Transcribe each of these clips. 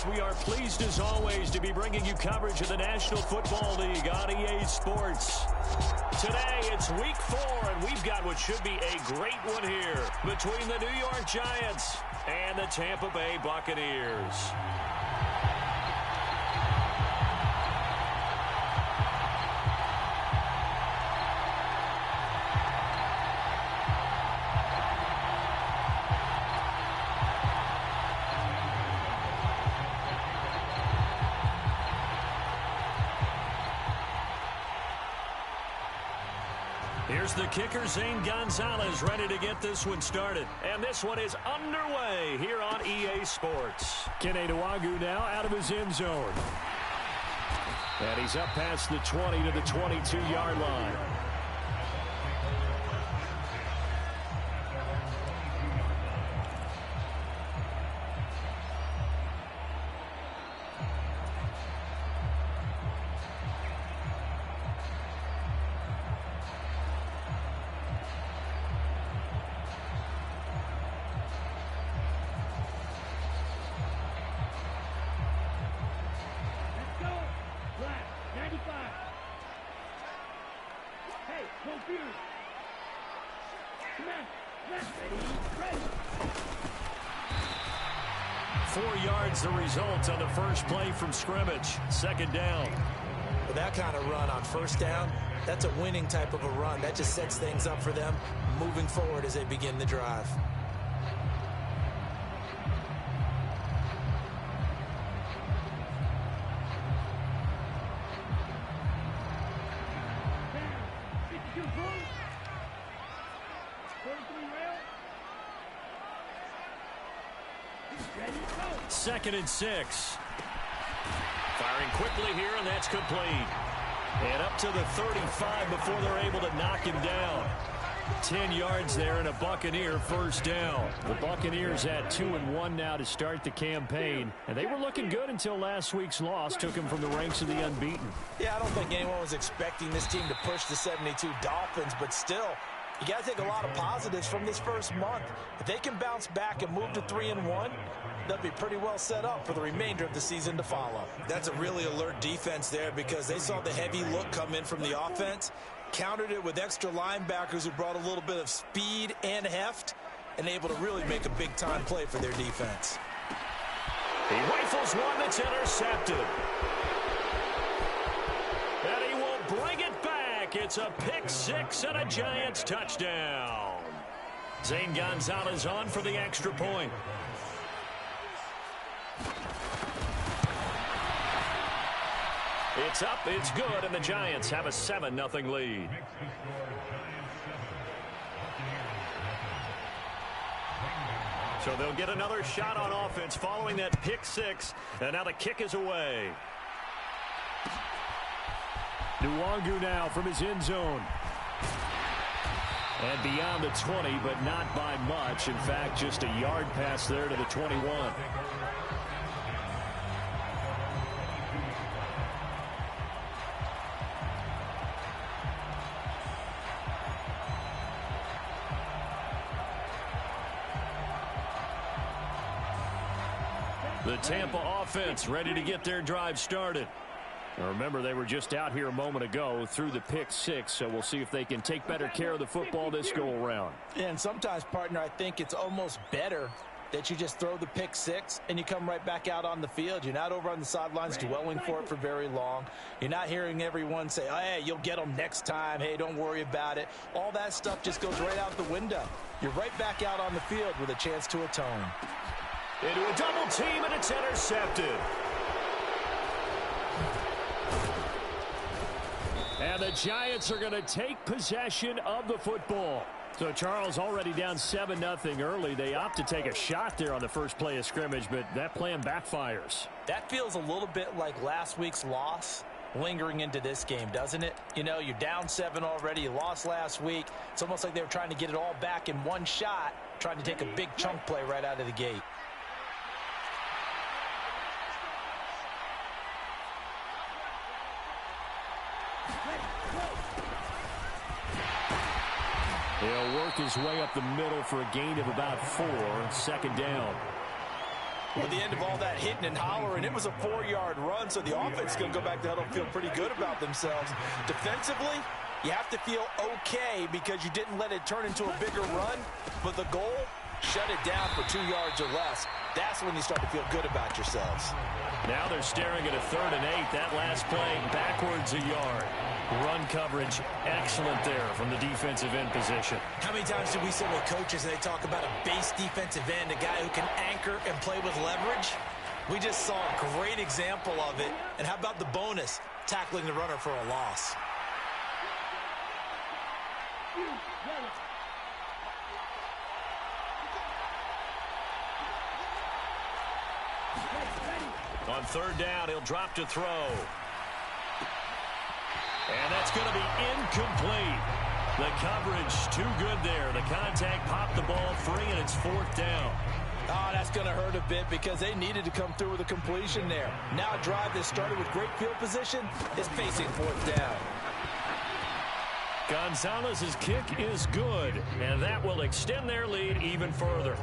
folks. We are pleased, as always, to be bringing you coverage of the National Football League on EA Sports. Today, it's Week 4, and we've got what should be a great one here between the New York Giants and the Tampa Bay Buccaneers. Here's the kicker, Zane Gonzalez, ready to get this one started. And this one is underway here on EA Sports. Kene Nwangwu now out of his end zone. And he's up past the 20 to the 22-yard line. The result on the first play from scrimmage. Second down. With that kind of run on first down, that's a winning type of a run. That just sets things up for them moving forward as they begin the drive. Second and 6. Firing quickly here, and that's complete. And up to the 35 before they're able to knock him down. 10 yards there and a Buccaneer first down. The Buccaneers at 2-1 now to start the campaign. And they were looking good until last week's loss took them from the ranks of the unbeaten. Yeah, I don't think anyone was expecting this team to push the 72 Dolphins, but still, you got to take a lot of positives from this first month. If they can bounce back and move to 3-1, they'll be pretty well set up for the remainder of the season to follow. That's a really alert defense there because they saw the heavy look come in from the offense, countered it with extra linebackers who brought a little bit of speed and heft, and able to really make a big-time play for their defense. He rifles one that's intercepted. And he will bring it back. It's a pick six and a Giants touchdown. Zane Gonzalez on for the extra point. It's up, it's good, and the Giants have a 7-0 lead. So they'll get another shot on offense following that pick six, and now the kick is away. Nwangwu now from his end zone. And beyond the 20, but not by much. In fact, just a yard pass there to the 21. The Tampa offense ready to get their drive started. Now remember, they were just out here a moment ago through the pick six, so we'll see if they can take better care of the football this go around. Yeah, and sometimes, partner, I think it's almost better that you just throw the pick six and you come right back out on the field. You're not over on the sidelines dwelling for it for very long. You're not hearing everyone say, oh, hey, you'll get them next time. Hey, don't worry about it. All that stuff just goes right out the window. You're right back out on the field with a chance to atone. Into a double team, and it's intercepted. And the Giants are going to take possession of the football. So Charles already down 7-0 early. They opt to take a shot there on the first play of scrimmage, but that plan backfires. That feels a little bit like last week's loss lingering into this game, doesn't it? You know, you're down 7 already. You lost last week. It's almost like they were trying to get it all back in one shot, trying to take a big chunk play right out of the gate. He'll work his way up the middle for a gain of about 4. Second down. With the end of all that hitting and hollering, it was a 4-yard run, so the offense is going to go back to huddle and feel pretty good about themselves. Defensively, you have to feel okay because you didn't let it turn into a bigger run, but the goal, shut it down for 2 yards or less. That's when you start to feel good about yourselves. Now they're staring at a 3rd and 8. That last play backwards a yard. Run coverage excellent there from the defensive end position. How many times do we sit with coaches and they talk about a base defensive end, a guy who can anchor and play with leverage? We just saw a great example of it. And how about the bonus, tackling the runner for a loss? On 3rd down, he'll drop to throw. And that's going to be incomplete. The coverage too good there. The contact popped the ball free, and it's 4th down. Oh, that's going to hurt a bit because they needed to come through with a completion there. Now a drive that started with great field position is facing 4th down. Gonzalez's kick is good, and that will extend their lead even further.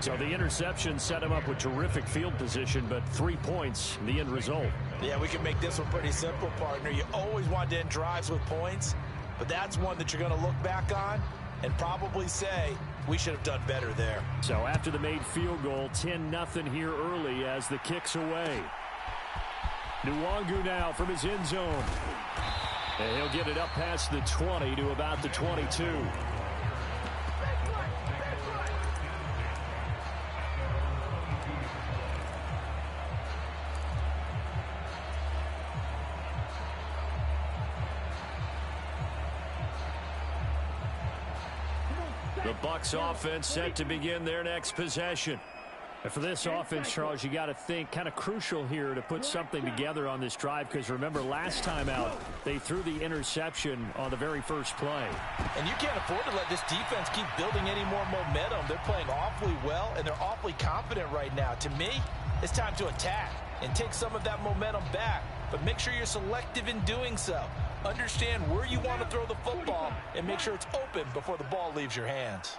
So the interception set him up with terrific field position, but 3 points, the end result. Yeah, we can make this one pretty simple, partner. You always want to end drives with points, but that's one that you're going to look back on and probably say, we should have done better there. So after the made field goal, 10-0 here early as the kick's away. Nwangu now from his end zone. And he'll get it up past the 20 to about the 22. The Bucs offense set to begin their next possession. And for this offense, Charles, you got to think kind of crucial here to put something together on this drive because remember last time out they threw the interception on the very first play. And you can't afford to let this defense keep building any more momentum. They're playing awfully well and they're awfully confident right now. To me, it's time to attack and take some of that momentum back, but make sure you're selective in doing so. Understand where you want to throw the football and make sure it's open before the ball leaves your hands.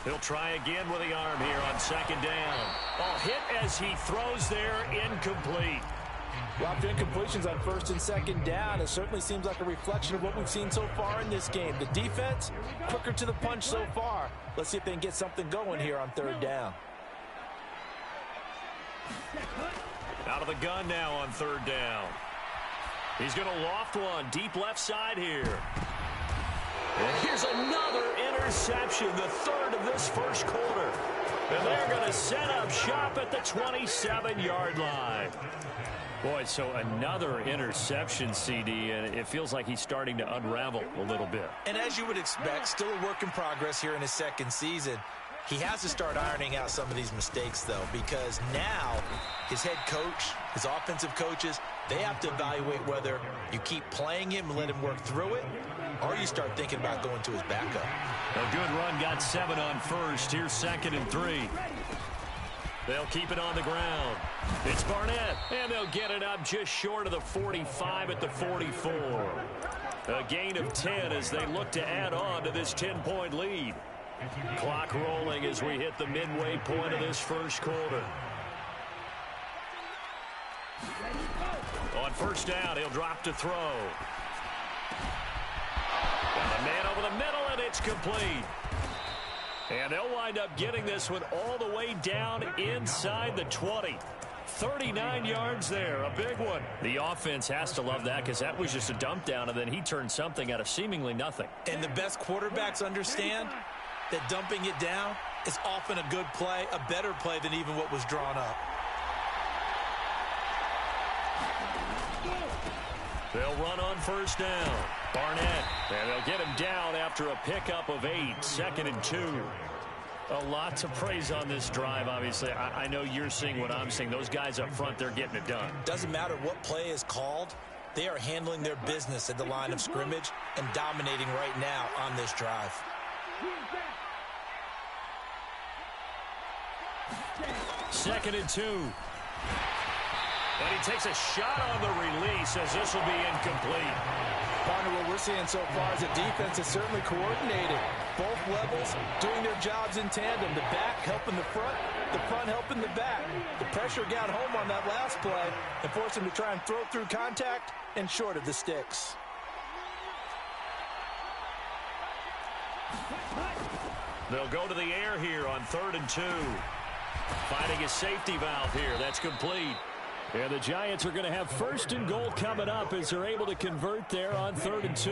He'll try again with the arm here on 2nd down. Oh, hit as he throws there, incomplete. Well, after incompletions on 1st and 2nd down, it certainly seems like a reflection of what we've seen so far in this game. The defense, quicker to the punch so far. Let's see if they can get something going here on 3rd down. Out of the gun now on 3rd down. He's going to loft one deep left side here. And here's another interception, the 3rd of this first quarter. And they're going to set up shop at the 27-yard line. Boy, so another interception, CD, and it feels like he's starting to unravel a little bit. And as you would expect, still a work in progress here in his 2nd season. He has to start ironing out some of these mistakes, though, because now his head coach, his offensive coaches, they have to evaluate whether you keep playing him and let him work through it, or you start thinking about going to his backup. A good run, got 7 on 1st. Here's 2nd and 3. They'll keep it on the ground. It's Barnett, and they'll get it up just short of the 45 at the 44. A gain of 10 as they look to add on to this 10-point lead. Clock rolling as we hit the midway point of this first quarter. On 1st down, he'll drop to throw. Got a man over the middle, and it's complete. And they'll wind up getting this one all the way down inside the 20. 39 yards there, a big one. The offense has to love that because that was just a dump down, and then he turned something out of seemingly nothing. And the best quarterbacks understand that dumping it down is often a good play, a better play than even what was drawn up. They'll run on 1st down. Barnett, and they'll get him down after a pickup of 8, 2nd and 2. A lot to praise on this drive, obviously. I know you're seeing what I'm seeing. Those guys up front, they're getting it done. Doesn't matter what play is called. They are handling their business at the line of scrimmage and dominating right now on this drive. And he takes a shot on the release as this will be incomplete. Partner, what we're seeing so far is the defense is certainly coordinated. Both levels doing their jobs in tandem. The back helping the front helping the back. The pressure got home on that last play and forced him to try and throw through contact and short of the sticks. They'll go to the air here on 3rd and 2. Finding a safety valve here. That's complete. And the Giants are going to have 1st and goal coming up as they're able to convert there on 3rd and 2.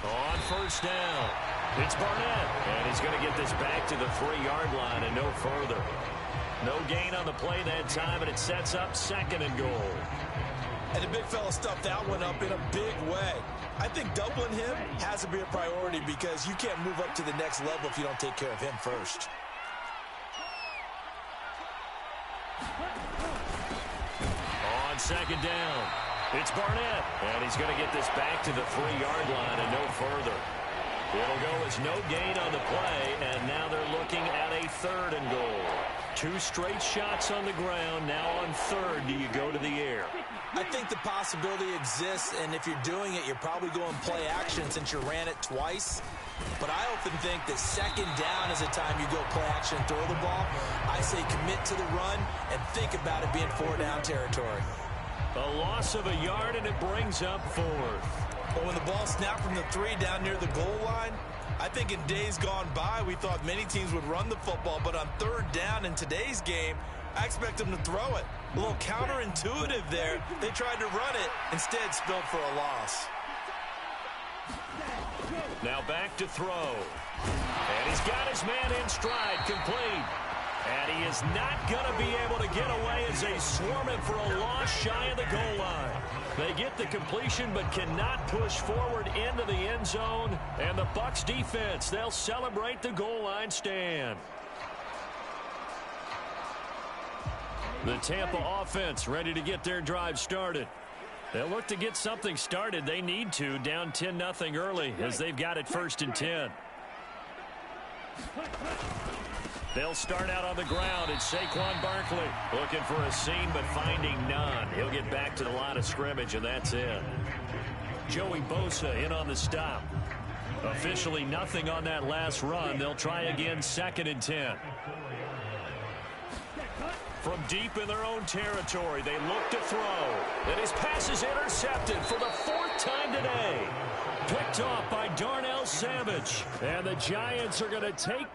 On 1st down, it's Barnett. And he's going to get this back to the 3-yard line and no further. No gain on the play that time, and it sets up 2nd and goal. And the big fella stuffed that one up in a big way. I think doubling him has to be a priority because you can't move up to the next level if you don't take care of him first. On 2nd down, it's Barnett. And he's going to get this back to the 3-yard line and no further. It'll go as no gain on the play, and now they're looking at a 3rd and goal. 2 straight shots on the ground. Now on 3rd, do you go to the air? I think the possibility exists, and if you're doing it, you're probably going play action since you ran it twice. But I often think that 2nd down is a time you go play action and throw the ball. I say commit to the run and think about it being 4-down territory. A loss of a yard, and it brings up 4th. But when the ball snapped from the 3 down near the goal line, I think in days gone by, we thought many teams would run the football, but on 3rd down in today's game, I expect them to throw it. A little counterintuitive there. They tried to run it, instead spilled for a loss. Now back to throw. And he's got his man in stride, complete. And he is not going to be able to get away as they swarm him for a loss shy of the goal line. They get the completion but cannot push forward into the end zone. And the Bucs defense, they'll celebrate the goal line stand. The Tampa offense ready to get their drive started. They'll look to get something started. They need to, down 10-0 early as they've got it 1st and 10. They'll start out on the ground. It's Saquon Barkley looking for a seam but finding none. He'll get back to the line of scrimmage, and that's it. Joey Bosa in on the stop. Officially nothing on that last run. They'll try again 2nd and 10. From deep in their own territory, they look to throw. And his pass is intercepted for the 4th time today. Picked off by Darnell Savage. And the Giants are going to take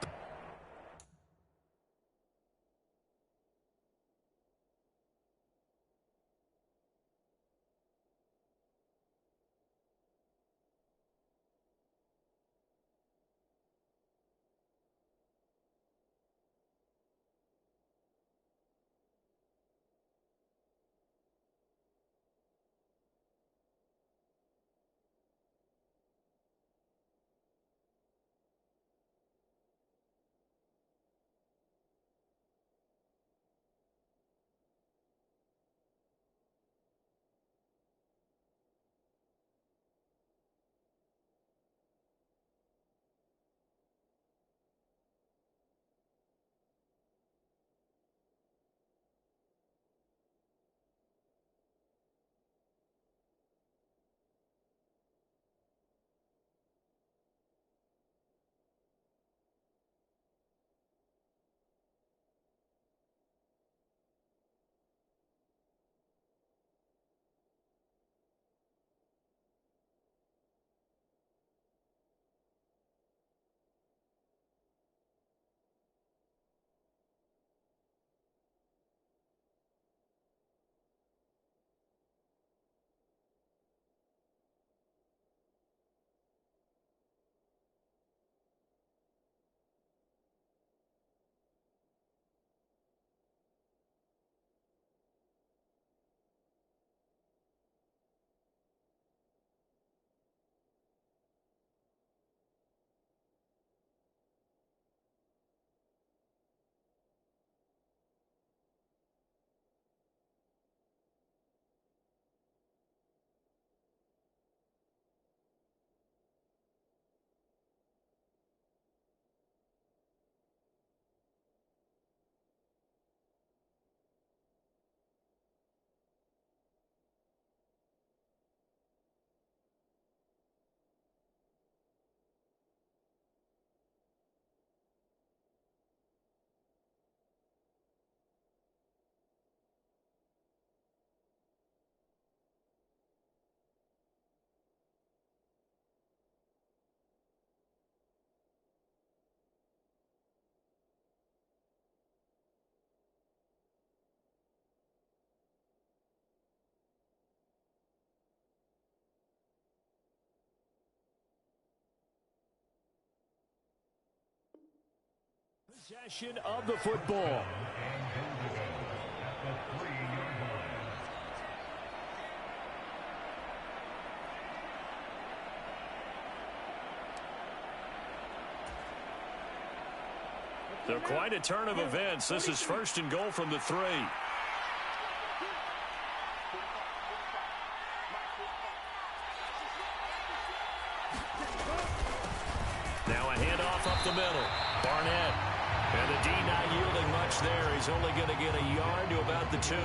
Possession of the football. So quite a turn of events. This is 1st and goal from the 3. Now a handoff up the middle. Barnett. And the D not yielding much there. He's only going to get a yard to about the 2.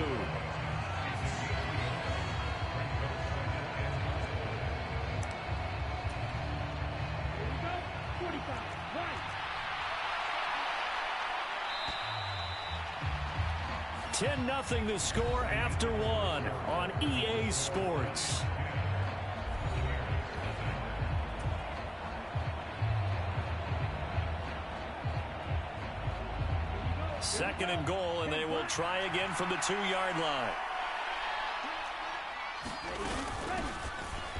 10-0 the score after 1 on EA Sports. Second and goal, and they will try again from the 2-yard line.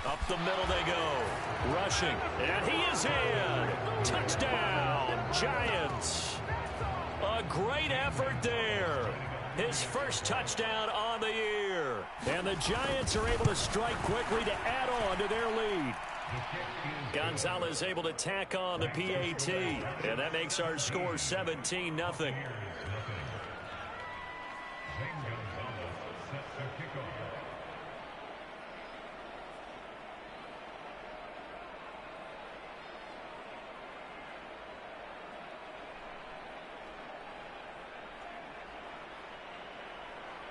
Up the middle they go. Rushing, and he is in. Touchdown, Giants. A great effort there. His first touchdown on the year. And the Giants are able to strike quickly to add on to their lead. Gonzalez able to tack on the PAT. And that makes our score 17-0.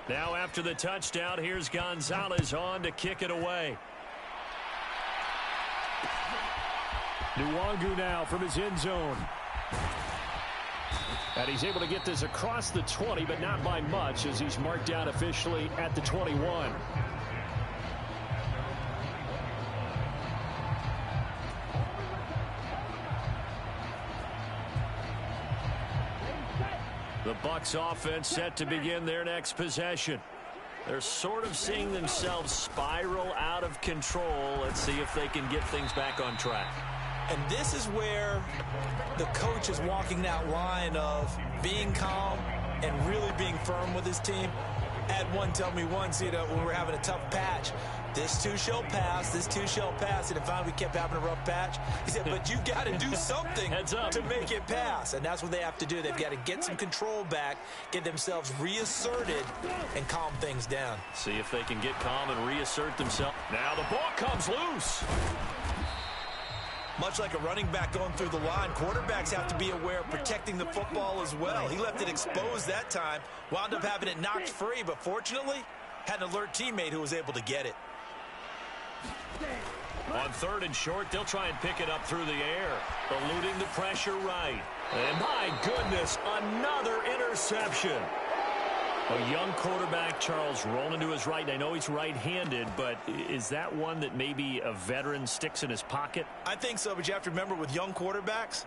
Now after the touchdown, here's Gonzalez on to kick it away. Nwangu now from his end zone. And he's able to get this across the 20, but not by much as he's marked down officially at the 21. The Bucs offense set to begin their next possession. They're sort of seeing themselves spiral out of control. Let's see if they can get things back on track. And this is where the coach is walking that line of being calm and really being firm with his team. Had one tell me once, when we're having a tough patch, this too shall pass, this too shall pass. And finally we kept having a rough patch. He said, but you got to do something to make it pass. And that's what they have to do. They've got to get some control back, get themselves reasserted, and calm things down. See if they can get calm and reassert themselves. Now the ball comes loose. Much like a running back going through the line, quarterbacks have to be aware of protecting the football as well. He left it exposed that time, wound up having it knocked free, but fortunately, had an alert teammate who was able to get it. On 3rd and short, they'll try and pick it up through the air, eluding the pressure right. And my goodness, another interception. A young quarterback, Charles, rolling to his right. I know he's right-handed, but is that one that maybe a veteran sticks in his pocket? I think so, but you have to remember with young quarterbacks,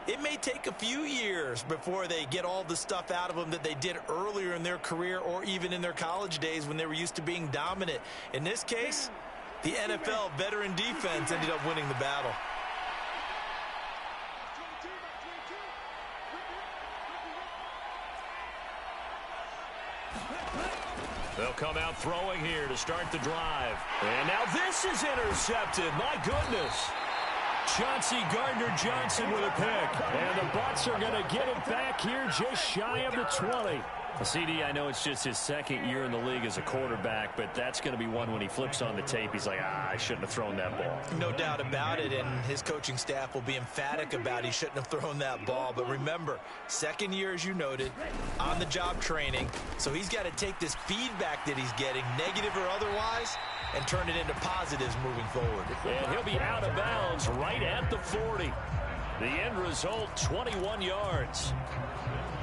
it may take a few years before they get all the stuff out of them that they did earlier in their career or even in their college days when they were used to being dominant. In this case, the NFL veteran defense ended up winning the battle. They'll come out throwing here to start the drive. And now this is intercepted. My goodness. Chauncey Gardner-Johnson with a pick. And the Bucs are going to get it back here just shy of the 20. CD, I know it's just his second year in the league as a quarterback, but that's going to be one when he flips on the tape. He's like, I shouldn't have thrown that ball. No doubt about it, and his coaching staff will be emphatic about he shouldn't have thrown that ball. But remember, second year, as you noted, on-the-job training. So he's got to take this feedback that he's getting, negative or otherwise, and turn it into positives moving forward. And he'll be out of bounds right at the 40. The end result, 21 yards.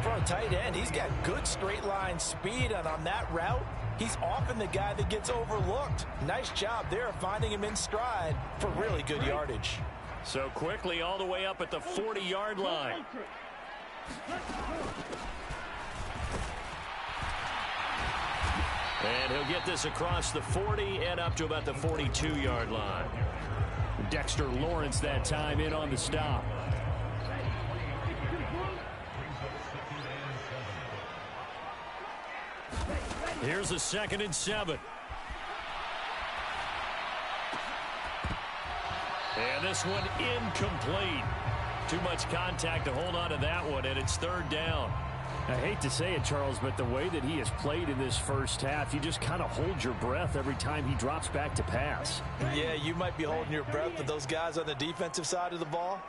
For a tight end, he's got good straight line speed, and on that route, he's often the guy that gets overlooked. Nice job there finding him in stride for really good yardage. So quickly all the way up at the 40-yard line. And he'll get this across the 40 and up to about the 42-yard line. Dexter Lawrence that time in on the stop. Here's a 2nd and 7. And this one incomplete. Too much contact to hold on to that one, and it's 3rd down. I hate to say it, Charles, but the way that he has played in this first half, you just kind of hold your breath every time he drops back to pass. Yeah, you might be holding your breath, but those guys on the defensive side of the ball,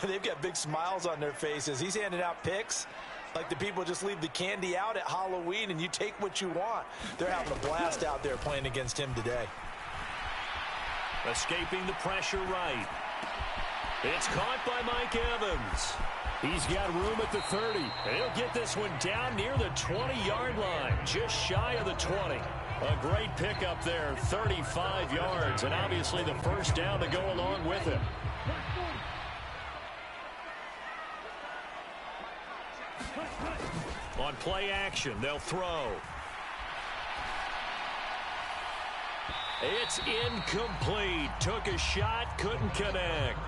they've got big smiles on their faces. He's handing out picks like the people just leave the candy out at Halloween and you take what you want. They're having a blast out there playing against him today. Escaping the pressure right. It's caught by Mike Evans. He's got room at the 30. And he'll get this one down near the 20-yard line, just shy of the 20. A great pickup there, 35 yards, and obviously the first down to go along with it. On play action, they'll throw. It's incomplete. Took a shot, couldn't connect.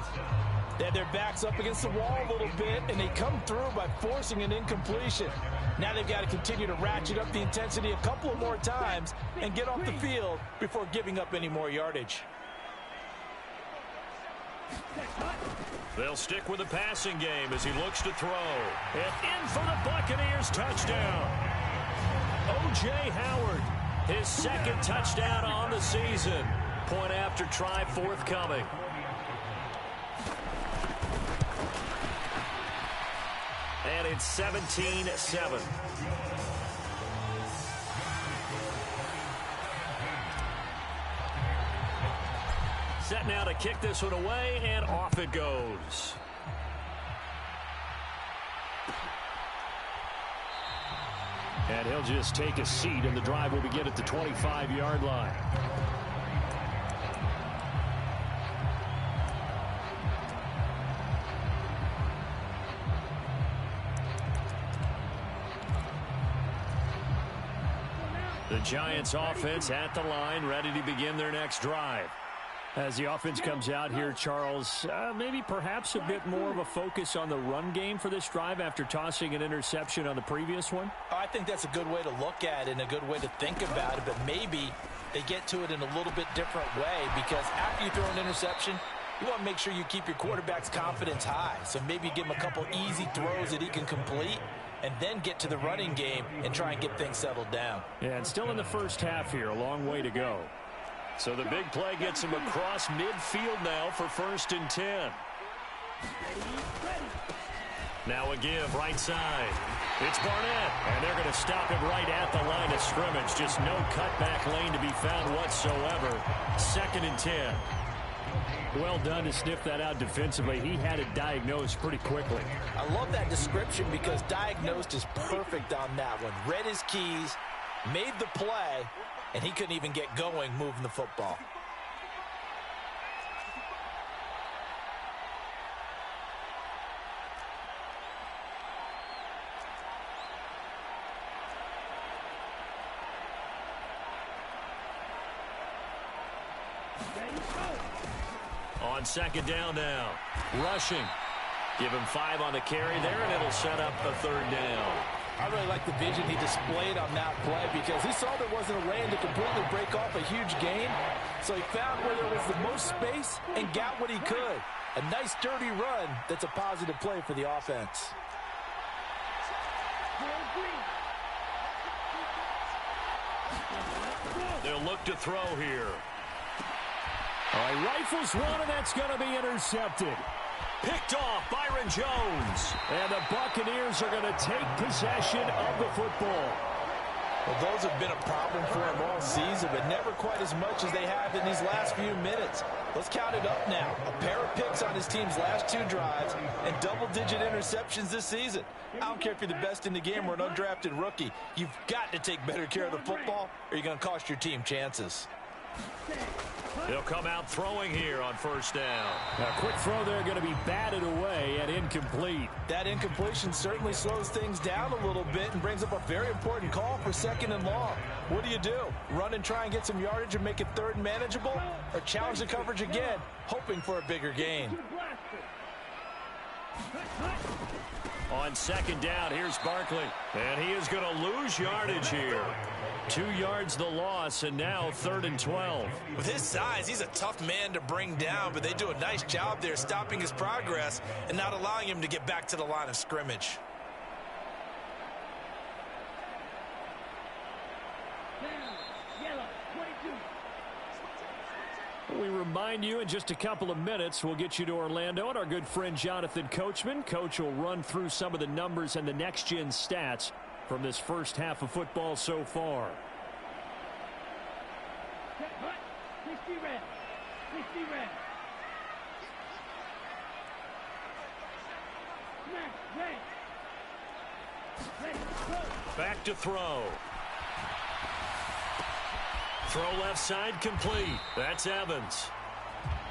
They had their backs up against the wall a little bit, and they come through by forcing an incompletion. Now they've got to continue to ratchet up the intensity a couple of more times and get off the field before giving up any more yardage. They'll stick with the passing game as he looks to throw. And in for the Buccaneers touchdown. O.J. Howard, his 2nd touchdown on the season. Point after try forthcoming. And it's 17-7. Set now to kick this one away, and off it goes. And he'll just take a seat, and the drive will begin at the 25-yard line. The Giants offense at the line, ready to begin their next drive. As the offense comes out here, Charles, maybe perhaps a bit more of a focus on the run game for this drive after tossing an interception on the previous one? I think that's a good way to look at it and a good way to think about it, but maybe they get to it in a little bit different way because after you throw an interception, you want to make sure you keep your quarterback's confidence high. So maybe give him a couple easy throws that he can complete and then get to the running game and try and get things settled down. Yeah, and still in the first half here, a long way to go. So the big play gets him across midfield now for 1st and 10. Now a give right side. It's Barnett, and they're going to stop him right at the line of scrimmage. Just no cutback lane to be found whatsoever. 2nd and 10. Well done to sniff that out defensively. He had it diagnosed pretty quickly. I love that description because diagnosed is perfect on that one. Read his keys, made the play, and he couldn't even get going moving the football. On 2nd down now. Rushing. Give him 5 on the carry there, and it'll set up a 3rd down. I really like the vision he displayed on that play because he saw there wasn't a lane to completely break off a huge gain. So he found where there was the most space and got what he could. A nice, dirty run that's a positive play for the offense. They'll look to throw here. All right, rifles one, and that's going to be intercepted. Picked off Byron Jones. And the Buccaneers are going to take possession of the football. Well, those have been a problem for him all season, but never quite as much as they have in these last few minutes. Let's count it up now. A pair of picks on his team's last 2 drives and double-digit interceptions this season. I don't care if you're the best in the game or an undrafted rookie. You've got to take better care of the football or you're going to cost your team chances. They'll come out throwing here on 1st down. A quick throw there going to be batted away and incomplete. That incompletion certainly slows things down a little bit and brings up a very important call for 2nd and long. What do? Run and try and get some yardage and make it 3rd and manageable? Or challenge the coverage again, hoping for a bigger gain? On second down, here's Barkley. And he is going to lose yardage here. 2 yards the loss, and now 3rd and 12. With his size, he's a tough man to bring down, but they do a nice job there stopping his progress and not allowing him to get back to the line of scrimmage. We remind you in just a couple of minutes we'll get you to Orlando and our good friend Jonathan Coachman. Coach will run through some of the numbers and the next-gen stats from this first half of football so far. Back to throw. Throw left side complete. That's Evans.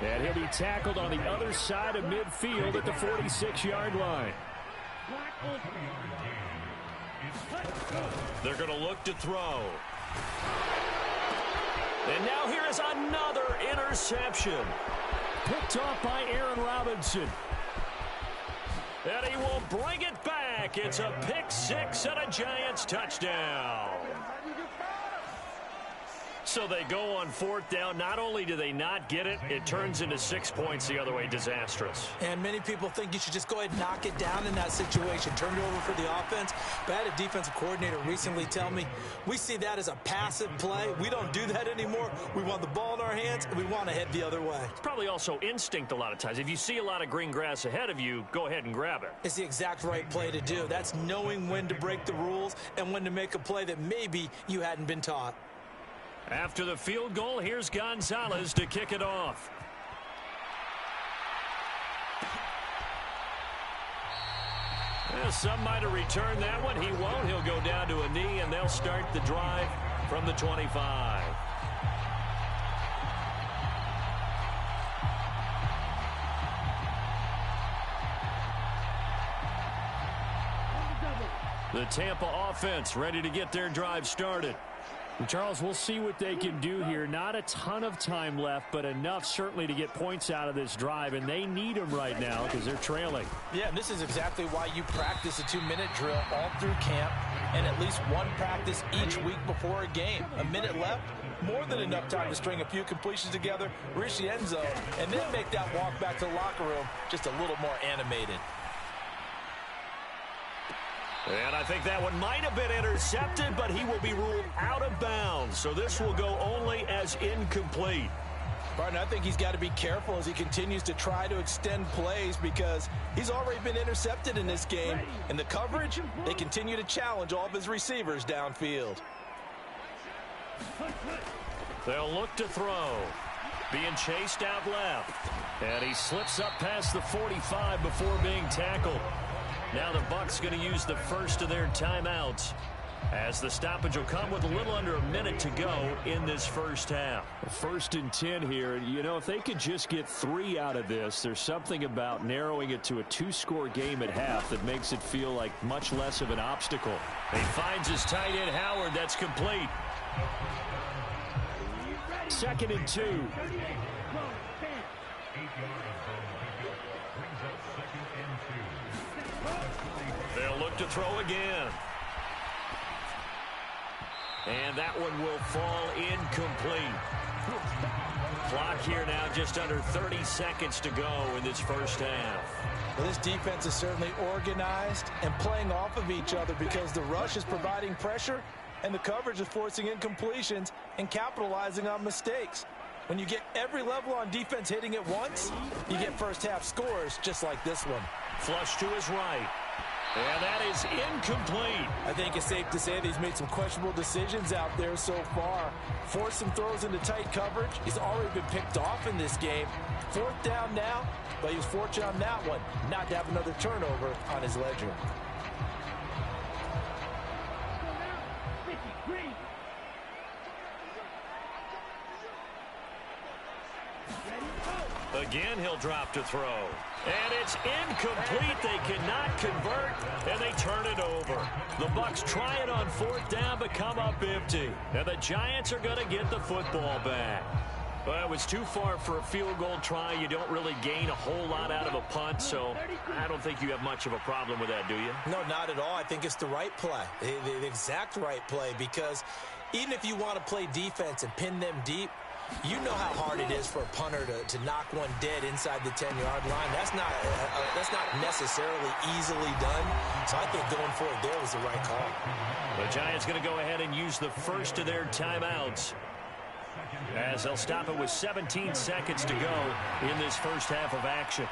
And he'll be tackled on the other side of midfield at the 46-yard line. They're going to look to throw. And now here is another interception. Picked off by Aaron Robinson. And he will bring it back. It's a pick six and a Giants touchdown. So they go on 4th down. Not only do they not get it, it turns into 6 points the other way. Disastrous. And many people think you should just go ahead and knock it down in that situation. Turn it over for the offense. But I had a defensive coordinator recently tell me, we see that as a passive play. We don't do that anymore. We want the ball in our hands, and we want to head the other way. It's probably also instinct a lot of times. If you see a lot of green grass ahead of you, go ahead and grab it. It's the exact right play to do. That's knowing when to break the rules and when to make a play that maybe you hadn't been taught. After the field goal, here's Gonzalez to kick it off. Well, some might have returned that one. He won't. He'll go down to a knee, and they'll start the drive from the 25. The Tampa offense ready to get their drive started. And Charles, we'll see what they can do here. Not a ton of time left, but enough certainly to get points out of this drive, and they need them right now because they're trailing. Yeah, and this is exactly why you practice a 2-minute drill all through camp and at least one practice each week before a game. A minute left, more than enough time to string a few completions together, reach the end zone, and then make that walk back to the locker room just a little more animated. And I think that one might have been intercepted, but he will be ruled out of bounds. So this will go only as incomplete. Barton, I think he's got to be careful as he continues to try to extend plays because he's already been intercepted in this game. And the coverage, they continue to challenge all of his receivers downfield. They'll look to throw. Being chased out left. And he slips up past the 45 before being tackled. Now the Bucs going to use the first of their timeouts as the stoppage will come with a little under a minute to go in this first half. 1st and 10 here. You know, if they could just get 3 out of this, there's something about narrowing it to a 2-score game at half that makes it feel like much less of an obstacle. He finds his tight end Howard. That's complete. 2nd and 2. They'll look to throw again. And that one will fall incomplete. Clock here now just under 30 seconds to go in this first half. Well, this defense is certainly organized and playing off of each other because the rush is providing pressure and the coverage is forcing incompletions and capitalizing on mistakes. When you get every level on defense hitting at once, you get first half scores just like this one. Flush to his right. And that is incomplete. I think it's safe to say that he's made some questionable decisions out there so far. Forced some throws into tight coverage. He's already been picked off in this game. 4th down now, but he was fortunate on that one not to have another turnover on his ledger. Again, he'll drop to throw. And it's incomplete. They cannot convert, and they turn it over. The Bucs try it on 4th down, but come up empty. And the Giants are going to get the football back. Well, it was too far for a field goal try. You don't really gain a whole lot out of a punt, so I don't think you have much of a problem with that, do you? No, not at all. I think it's the right play, the exact right play, because even if you want to play defense and pin them deep, you know how hard it is for a punter to knock one dead inside the 10-yard line. That's not necessarily easily done. So I think going for it there was the right call. The Giants going to go ahead and use the first of their timeouts, as they'll stop it with 17 seconds to go in this first half of action.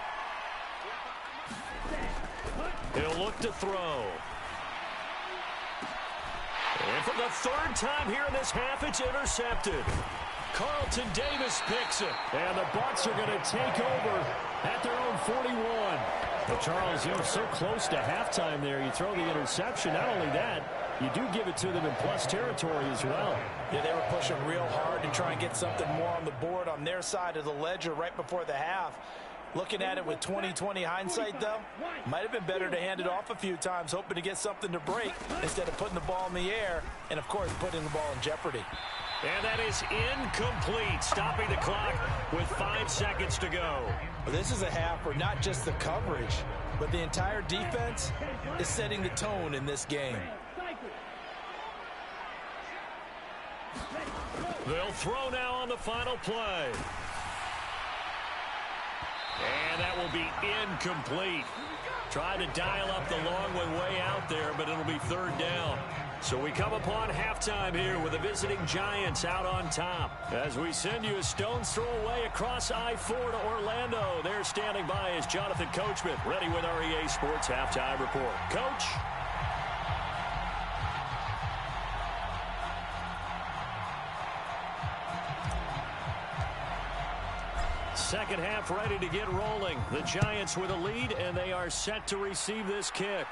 He'll look to throw. And for the third time here in this half, it's intercepted. Carlton Davis picks it. And the Bucs are going to take over at their own 41. Well, Charles, you're so close to halftime there. You throw the interception. Not only that, you do give it to them in plus territory as well. Yeah, they were pushing real hard to try and get something more on the board on their side of the ledger right before the half. Looking at it with 20/20 hindsight, though, might have been better to hand it off a few times, hoping to get something to break instead of putting the ball in the air and, of course, putting the ball in jeopardy. And that is incomplete, stopping the clock with 5 seconds to go. Well, this is a half where not just the coverage, but the entire defense is setting the tone in this game. They'll throw now on the final play. And that will be incomplete. Tried to dial up the long way out there, but it'll be third down. So we come upon halftime here with the visiting Giants out on top. As we send you a stone's throw away across I-4 to Orlando. There standing by is Jonathan Coachman, ready with our EA Sports Halftime Report. Coach? Second half ready to get rolling. The Giants with a lead, and they are set to receive this kick.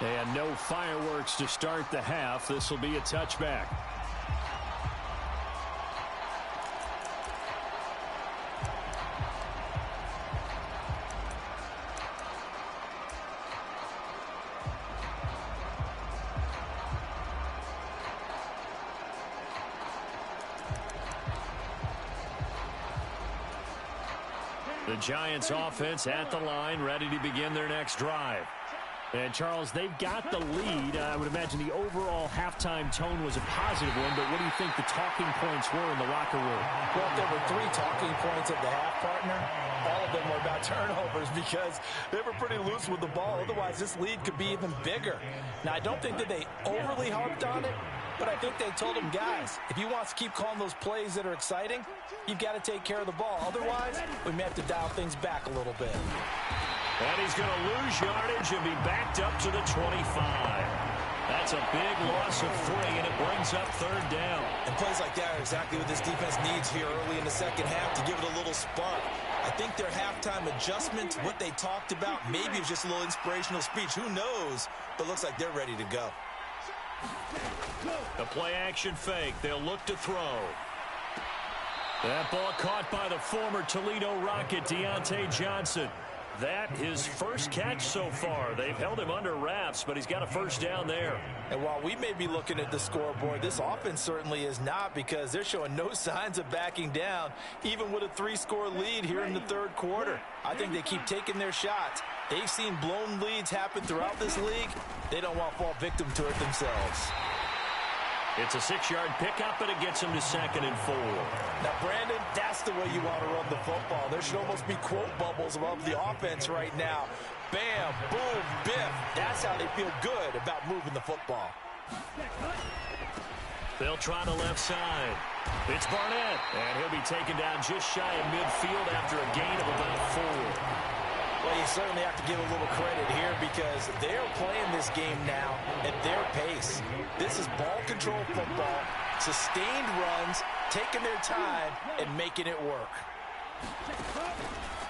And no fireworks to start the half. This will be a touchback. The Giants offense at the line, ready to begin their next drive. And, Charles, they've got the lead. I would imagine the overall halftime tone was a positive one, but what do you think the talking points were in the locker room? Well, if there were 3 talking points of the half, partner, all of them were about turnovers because they were pretty loose with the ball. Otherwise, this lead could be even bigger. Now, I don't think that they overly harped on it, but I think they told them, guys, if you want to keep calling those plays that are exciting, you've got to take care of the ball. Otherwise, we may have to dial things back a little bit. And he's going to lose yardage and be backed up to the 25. That's a big loss of 3, and it brings up third down. And plays like that are exactly what this defense needs here early in the second half to give it a little spark. I think their halftime adjustments, what they talked about, maybe it was just a little inspirational speech. Who knows? But looks like they're ready to go. The play-action fake. They'll look to throw. That ball caught by the former Toledo Rocket, Deontay Johnson. That his first catch so far. They've held him under wraps, but he's got a first down there. And while we may be looking at the scoreboard, this offense certainly is not, because they're showing no signs of backing down, even with a 3-score lead here in the third quarter. I think they keep taking their shots. They've seen blown leads happen throughout this league. They don't want to fall victim to it themselves. It's a 6-yard pickup, and it gets him to 2nd and 4. Now, Brandon, that's the way you want to run the football. There should almost be quote bubbles above the offense right now. Bam, boom, biff. That's how they feel good about moving the football. They'll try the left side. It's Barnett, and he'll be taken down just shy of midfield after a gain of about 4. Well, you certainly have to give a little credit here because they're playing this game now at their pace. This is ball control football, sustained runs, taking their time, and making it work.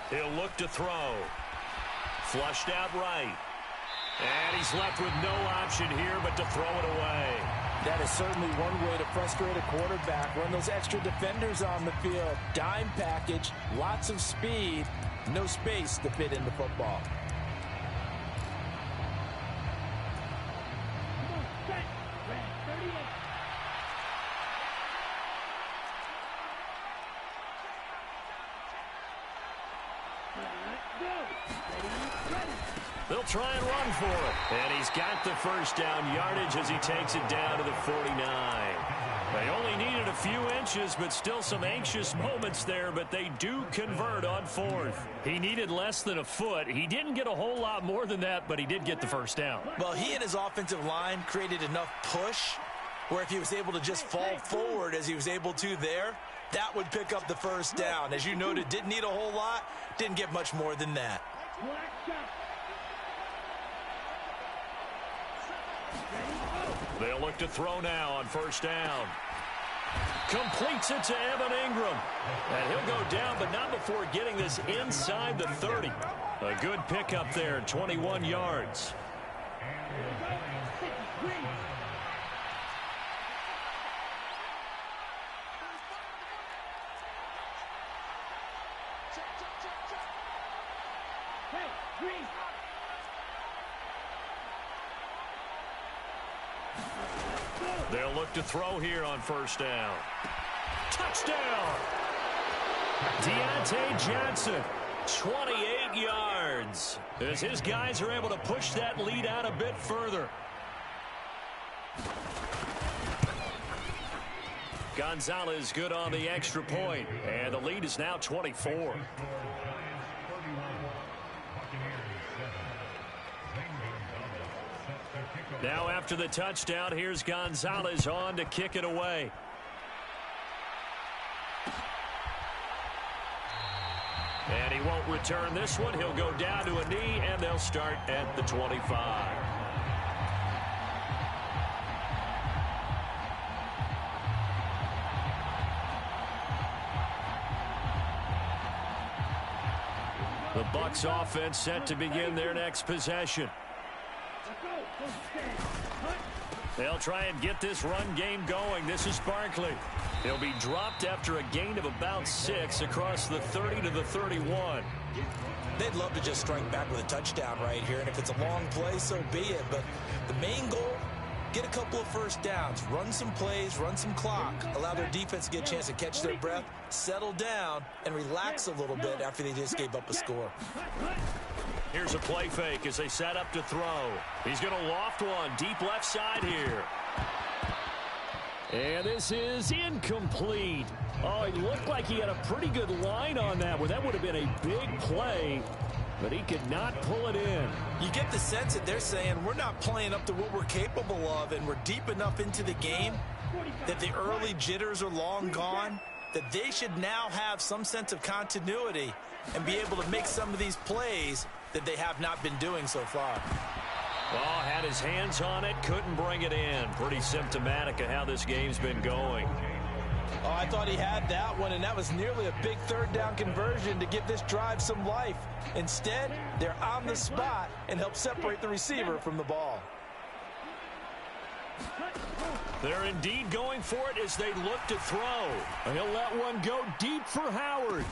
He'll look to throw. Flushed out right. And he's left with no option here but to throw it away. That is certainly one way to frustrate a quarterback. Run those extra defenders on the field. Dime package, lots of speed, no space to fit in the football. They'll try and run for it. And he's got the first down yardage as he takes it down to the 49. They only needed a few inches, but still some anxious moments there, but they do convert on fourth. He needed less than a foot. He didn't get a whole lot more than that, but he did get the first down. Well, he and his offensive line created enough push where if he was able to just fall forward as he was able to there, that would pick up the first down. As you noted, didn't need a whole lot, didn't get much more than that. They'll look to throw now on first down. Completes it to Evan Ingram. And he'll go down, but not before getting this inside the 30. A good pickup there, 21 yards. They'll look to throw here on first down. Touchdown! Deontay Johnson, 28 yards. As his guys are able to push that lead out a bit further. Gonzalez good on the extra point, and the lead is now 24. Now after the touchdown, here's Gonzalez on to kick it away. And he won't return this one. He'll go down to a knee, and they'll start at the 25. The Bucs offense set to begin their next possession. They'll try and get this run game going. This is Barkley. He'll be dropped after a gain of about 6 across the 30 to the 31. They'd love to just strike back with a touchdown right here, and if it's a long play, so be it. But the main goal, get a couple of first downs, run some plays, run some clock, allow their defense to get a chance to catch their breath, settle down, and relax a little bit after they just gave up a score. Here's a play fake as they set up to throw. He's going to loft one deep left side here. And this is incomplete. Oh, it looked like he had a pretty good line on that one. That would have been a big play, but he could not pull it in. You get the sense that they're saying we're not playing up to what we're capable of, and we're deep enough into the game that the early jitters are long gone, that they should now have some sense of continuity and be able to make some of these plays that they have not been doing so far. Oh, had his hands on it, couldn't bring it in. Pretty symptomatic of how this game's been going. Oh, I thought he had that one, and that was nearly a big third down conversion to give this drive some life. Instead, they're on the spot and help separate the receiver from the ball. They're indeed going for it as they look to throw. He'll let one go deep for Howard.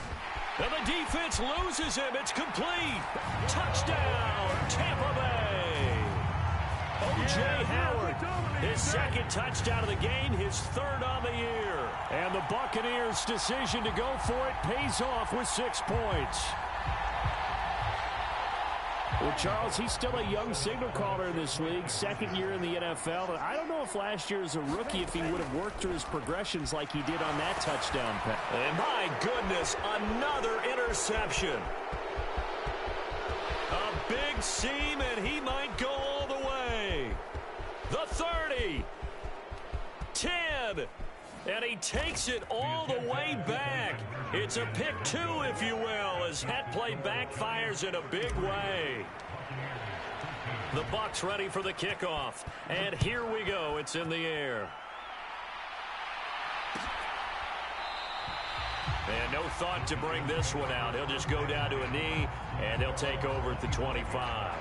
And the defense loses him. It's complete. Touchdown, Tampa Bay. O.J. Howard, his second touchdown of the game, his third on the year. And the Buccaneers' decision to go for it pays off with 6 points. Well, Charles, he's still a young signal caller in this league, second year in the NFL. But I don't know if last year as a rookie, if he would have worked through his progressions like he did on that touchdown pass. And my goodness, another interception. A big seam, and he might go all the way. The 30. 10. And he takes it all the way back. It's a pick 2, if you will, as that play backfires in a big way. The Bucs ready for the kickoff. And here we go. It's in the air. And no thought to bring this one out. He'll just go down to a knee, and he'll take over at the 25.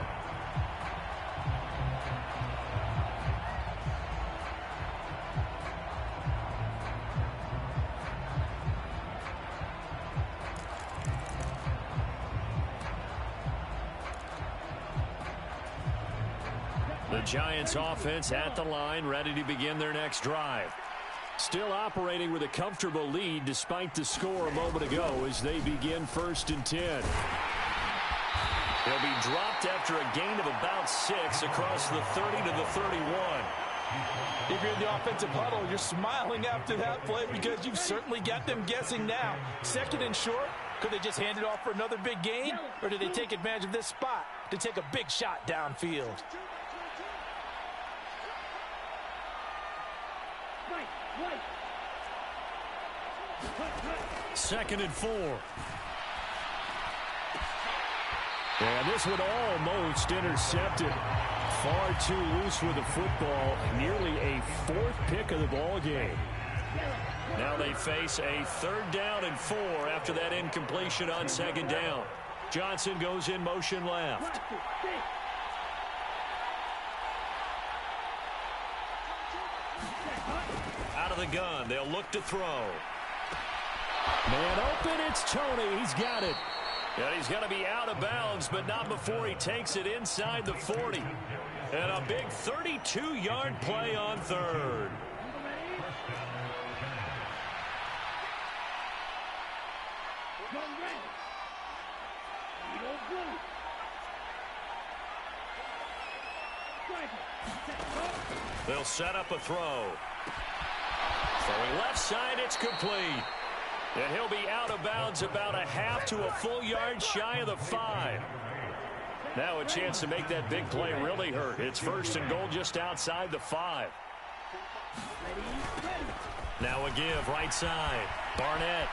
The Giants offense at the line, ready to begin their next drive. Still operating with a comfortable lead despite the score a moment ago as they begin 1st and 10. He'll be dropped after a gain of about 6 across the 30 to the 31. If you're in the offensive huddle, you're smiling after that play because you've certainly got them guessing now. 2nd and short, could they just hand it off for another big gain? Or do they take advantage of this spot to take a big shot downfield? Second and 4. And this one almost intercepted. Far too loose with the football. Nearly a 4th pick of the ball game. Now they face a 3rd down and 4 after that incompletion on 2nd down. Johnson goes in motion left. Out of the gun, they'll look to throw. Man open, it's Tony. He's got it. And he's going to be out of bounds, but not before he takes it inside the 40. And a big 32-yard play on 3rd. They'll set up a throw. Throwing left side, it's complete. And he'll be out of bounds about a half to a full yard shy of the 5. Now a chance to make that big play really hurt. It's 1st and goal just outside the 5. Now a give right side. Barnett.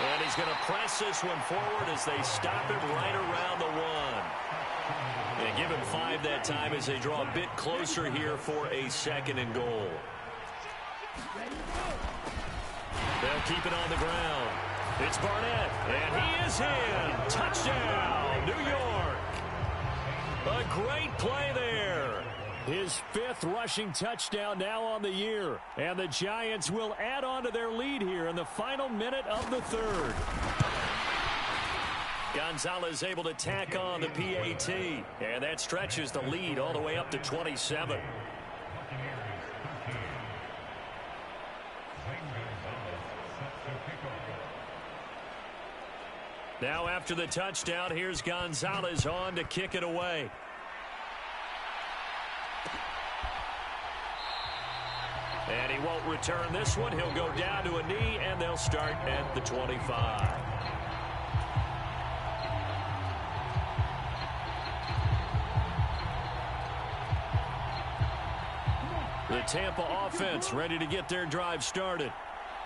And he's going to press this one forward as they stop it right around the 1. And give him 5 that time as they draw a bit closer here for a 2nd and goal. They'll keep it on the ground. It's Barnett, and he is in. Touchdown, New York. A great play there. His 5th rushing touchdown now on the year. And the Giants will add on to their lead here in the final minute of the 3rd. Gonzalez able to tack on the PAT, and that stretches the lead all the way up to 27. Now after the touchdown, here's Gonzalez on to kick it away. And he won't return this one. He'll go down to a knee, and they'll start at the 25. The Tampa offense ready to get their drive started.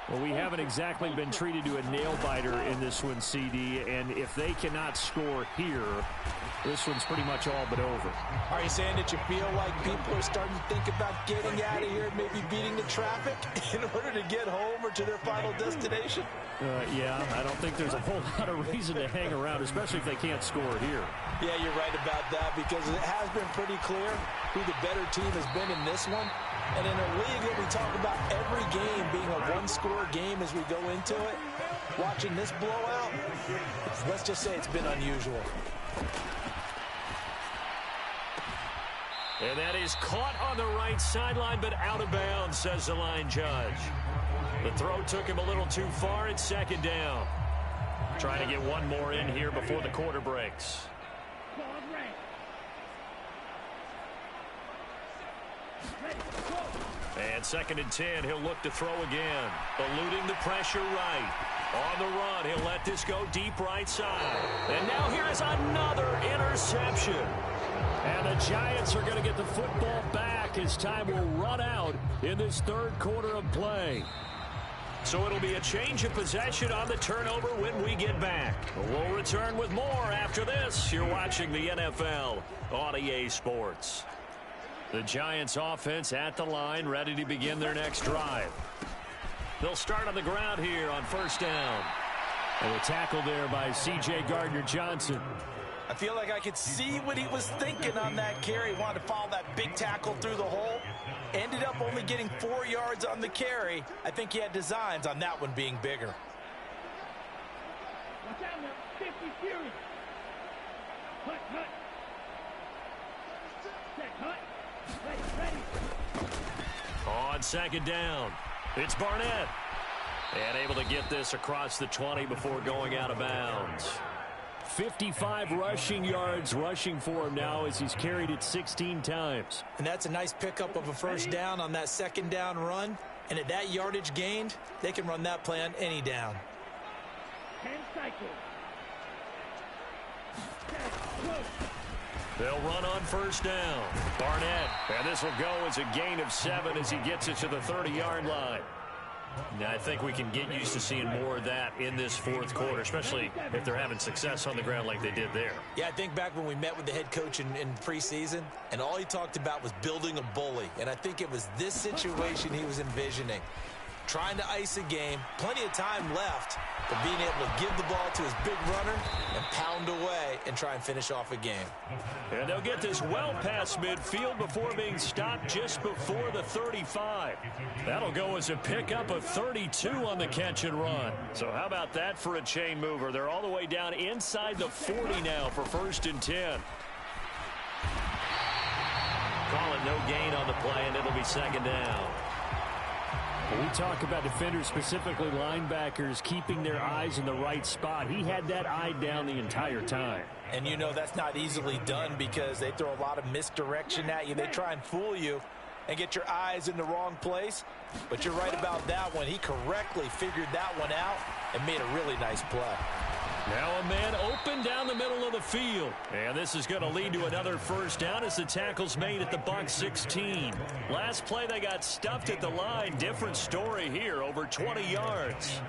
Well, we haven't exactly been treated to a nail-biter in this one, CD, and if they cannot score here, this one's pretty much all but over. Are you saying that you feel like people are starting to think about getting out of here and maybe beating the traffic in order to get home or to their final destination? Yeah, I don't think there's a whole lot of reason to hang around, especially if they can't score here. Yeah, you're right about that because it has been pretty clear who the better team has been in this one. And in a league that we talk about every game being a one-score game as we go into it, watching this blowout, let's just say it's been unusual. And that is caught on the right sideline, but out of bounds, says the line judge. The throw took him a little too far. It's 2nd down. Trying to get one more in here before the quarter breaks. And 2nd and 10, he'll look to throw again. Eluding the pressure right. On the run, he'll let this go deep right side. And now here is another interception. And the Giants are going to get the football back as time will run out in this 3rd quarter of play. So it'll be a change of possession on the turnover when we get back. We'll return with more after this. You're watching the NFL on EA Sports. The Giants offense at the line, ready to begin their next drive. They'll start on the ground here on 1st down. And a tackle there by C.J. Gardner-Johnson. I feel like I could see what he was thinking on that carry. He wanted to follow that big tackle through the hole. Ended up only getting 4 yards on the carry. I think he had designs on that one being bigger. Watch out now. 50 series. Cut, cut. Set, cut. Ready. On 2nd down, it's Barnett. And able to get this across the 20 before going out of bounds. 55 rushing yards rushing for him now as he's carried it 16 times. And that's a nice pickup of a first down on that second down run. And at that yardage gained, they can run that play on any down. 10 cycles. They'll run on first down. Barnett. And this will go as a gain of 7 as he gets it to the 30-yard line. Now, I think we can get used to seeing more of that in this fourth quarter, especially if they're having success on the ground like they did there. Yeah, I think back when we met with the head coach in preseason, and all he talked about was building a bully. And I think it was this situation he was envisioning. Trying to ice a game, plenty of time left, but being able to give the ball to his big runner and pound away and try and finish off a game. And they'll get this well past midfield before being stopped just before the 35. That'll go as a pickup of 32 on the catch and run. So how about that for a chain mover? They're all the way down inside the 40 now for 1st and 10. Call it no gain on the play, and it'll be 2nd down. We talk about defenders, specifically linebackers, keeping their eyes in the right spot. He had that eye down the entire time. And you know that's not easily done because they throw a lot of misdirection at you. They try and fool you and get your eyes in the wrong place. But you're right about that one. He correctly figured that one out and made a really nice play. Now a man open down the middle of the field. And this is going to lead to another first down as the tackle's made at the Bucs 16. Last play they got stuffed at the line. Different story here, over 20 yards.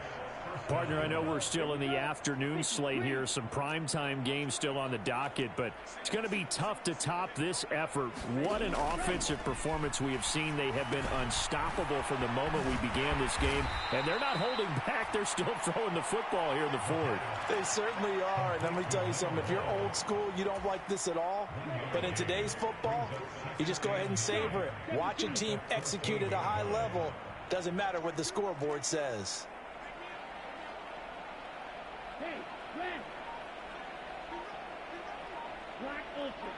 Partner, I know we're still in the afternoon slate here. Some primetime games still on the docket, but it's going to be tough to top this effort. What an offensive performance we have seen. They have been unstoppable from the moment we began this game, and they're not holding back. They're still throwing the football here in the fourth. They certainly are, and let me tell you something. If you're old school, you don't like this at all, but in today's football, you just go ahead and savor it. Watch a team execute at a high level. Doesn't matter what the scoreboard says. Hey, red. Black ultra.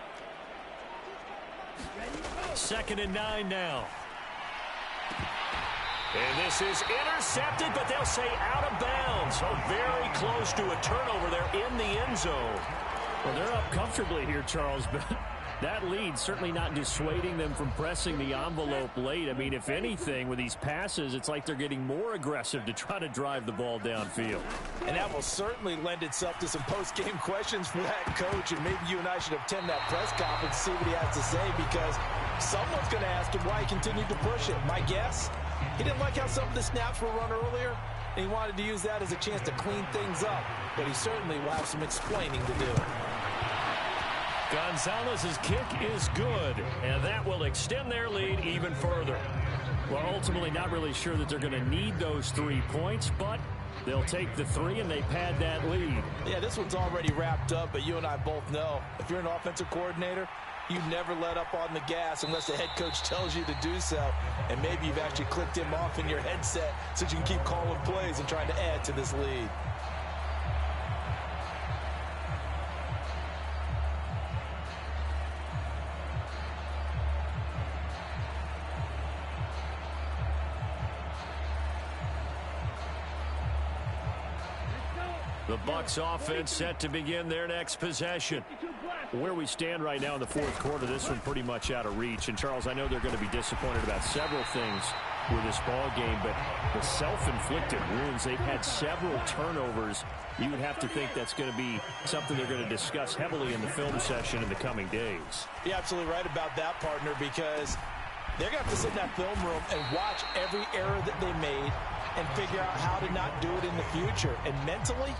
Ready, go. 2nd and 9 now. And this is intercepted, but they'll say out of bounds. So very close to a turnover there in the end zone. Well, they're up comfortably here, Charles, but that lead certainly not dissuading them from pressing the envelope late. I mean, if anything, with these passes, it's like they're getting more aggressive to try to drive the ball downfield. And that will certainly lend itself to some post-game questions for that coach, and maybe you and I should attend that press conference to see what he has to say, because someone's going to ask him why he continued to push it. My guess, he didn't like how some of the snaps were run earlier, and he wanted to use that as a chance to clean things up, but he certainly will have some explaining to do. Gonzalez's kick is good, and that will extend their lead even further. Well, ultimately not really sure that they're going to need those 3 points, but they'll take the 3 and they pad that lead. Yeah, this one's already wrapped up, but you and I both know if you're an offensive coordinator, you never let up on the gas unless the head coach tells you to do so. And maybe you've actually clicked him off in your headset so you can keep calling plays and trying to add to this lead. The Bucs offense set to begin their next possession. Where we stand right now in the fourth quarter, this one pretty much out of reach. And, Charles, I know they're going to be disappointed about several things with this ball game, but the self-inflicted wounds, they've had several turnovers. You would have to think that's going to be something they're going to discuss heavily in the film session in the coming days. You're absolutely right about that, partner, because they're going to have to sit in that film room and watch every error that they made and figure out how to not do it in the future. And mentally,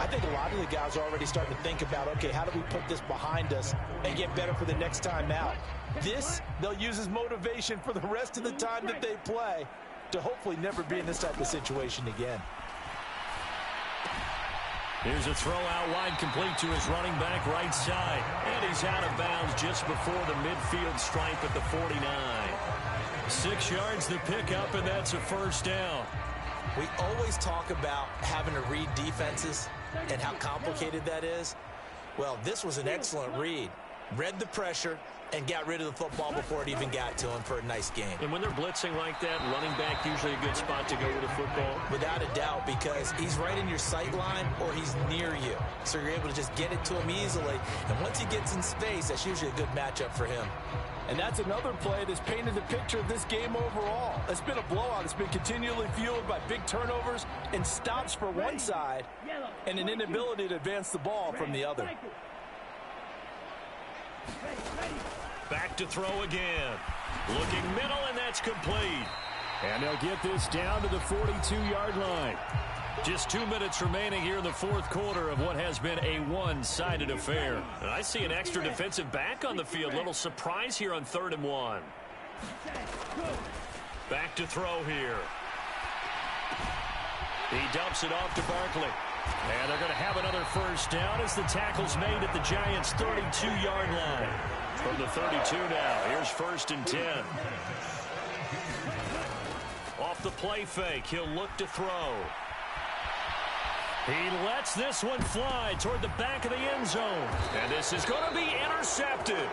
I think a lot of the guys are already starting to think about, okay, how do we put this behind us and get better for the next time out? This, they'll use as motivation for the rest of the time that they play to hopefully never be in this type of situation again. Here's a throw out wide, complete to his running back right side. And he's out of bounds just before the midfield stripe at the 49. 6 yards the pickup, and that's a first down. We always talk about having to read defenses and how complicated that is. Well, this was an excellent read. Read the pressure, and got rid of the football before it even got to him for a nice gain. And when they're blitzing like that, running back usually a good spot to go with the football? Without a doubt, because he's right in your sight line or he's near you. So you're able to just get it to him easily. And once he gets in space, that's usually a good matchup for him. And that's another play that's painted the picture of this game overall. It's been a blowout. It's been continually fueled by big turnovers and stops for one side and an inability to advance the ball from the other. Back to throw again. Looking middle, and that's complete. And they'll get this down to the 42-yard line. Just 2 minutes remaining here in the fourth quarter of what has been a one-sided affair. And I see an extra defensive back on the field. Little surprise here on 3rd and 1. Back to throw here. He dumps it off to Barkley. And they're going to have another first down as the tackle's made at the Giants' 32-yard line. From the 32 now, here's 1st and 10. Off the play fake, he'll look to throw. He lets this one fly toward the back of the end zone. And this is going to be intercepted.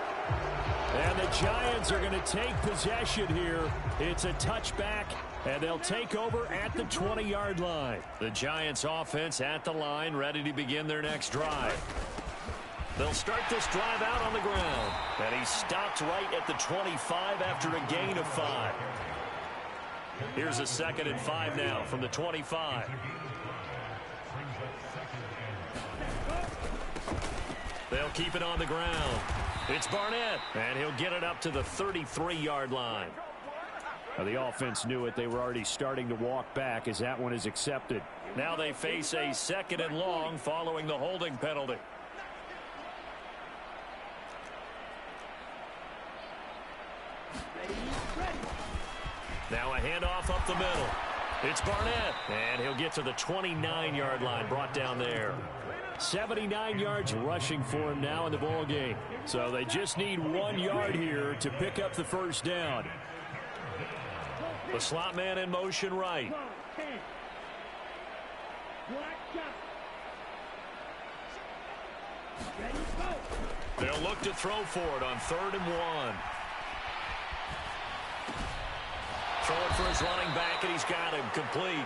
And the Giants are going to take possession here. It's a touchback, and they'll take over at the 20-yard line. The Giants offense at the line, ready to begin their next drive. They'll start this drive out on the ground. And he stopped right at the 25 after a gain of 5. Here's a 2nd and 5 now from the 25. They'll keep it on the ground. It's Barnett, and he'll get it up to the 33-yard line. Now, the offense knew it. They were already starting to walk back as that one is accepted. Now they face a 2nd and long following the holding penalty. Now a handoff up the middle. It's Barnett, and he'll get to the 29-yard line, brought down there. 79 yards rushing for him now in the ball game. So they just need 1 yard here to pick up the first down. The slot man in motion right. They'll look to throw for it on 3rd and 1. Throwing for his running back, and he's got him complete.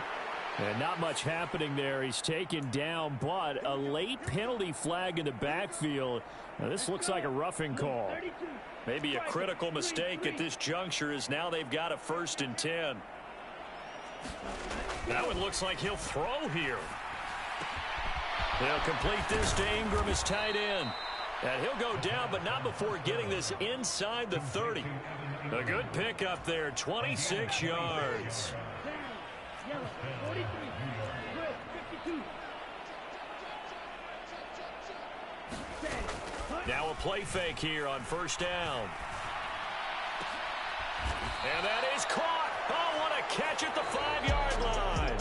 And not much happening there. He's taken down, but a late penalty flag in the backfield. Now, this looks like a roughing call. Maybe a critical mistake at this juncture, as now they've got a 1st and 10. That one looks like he'll throw here. They'll complete this to Ingram as tight end. And he'll go down, but not before getting this inside the 30. A good pickup there, 26 yards. Now a play fake here on 1st down. And that is caught. Oh, what a catch at the 5-yard line.